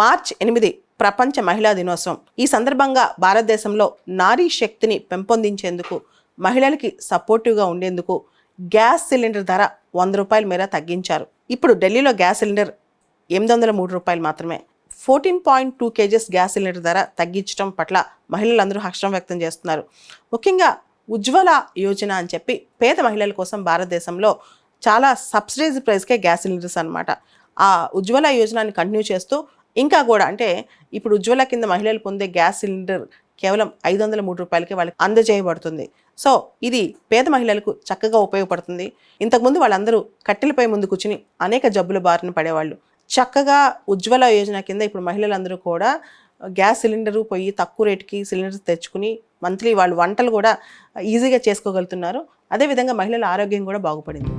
March 8 ప్రపంచ మహిళా దినోత్సవం. ఈ సందర్భంగా భారతదేశంలో నారీ శక్తిని పెంపొందించేందుకు, మహిళలకి సపోర్టివ్గా ఉండేందుకు గ్యాస్ సిలిండర్ ధర 100 రూపాయల మేర తగ్గించారు. ఇప్పుడు ఢిల్లీలో గ్యాస్ సిలిండర్ 803 రూపాయలు మాత్రమే. 14.2 kgs గ్యాస్ సిలిండర్ ధర తగ్గించడం పట్ల మహిళలందరూ హర్షం వ్యక్తం చేస్తున్నారు. ముఖ్యంగా ఉజ్వల యోజన అని చెప్పి పేద మహిళల కోసం భారతదేశంలో చాలా సబ్సిడైజ్ ప్రైస్కే గ్యాస్ సిలిండర్స్ అనమాట. ఆ ఉజ్వల యోజనని కంటిన్యూ చేస్తూ ఇంకా కూడా అంటే ఇప్పుడు ఉజ్వల కింద మహిళలు పొందే గ్యాస్ సిలిండర్ కేవలం 503 రూపాయలకి వాళ్ళకి అందజేయబడుతుంది. సో ఇది పేద మహిళలకు చక్కగా ఉపయోగపడుతుంది. ఇంతకుముందు వాళ్ళందరూ కట్టెలపై ముందు కూర్చుని అనేక జబ్బుల బారిన పడేవాళ్ళు. చక్కగా ఉజ్వల యోజన కింద ఇప్పుడు మహిళలందరూ కూడా గ్యాస్ సిలిండరు పోయి తక్కువ రేటుకి సిలిండర్స్ తెచ్చుకుని మంత్లీ వాళ్ళు వంటలు కూడా ఈజీగా చేసుకోగలుగుతున్నారు. అదేవిధంగా మహిళల ఆరోగ్యం కూడా బాగుపడింది.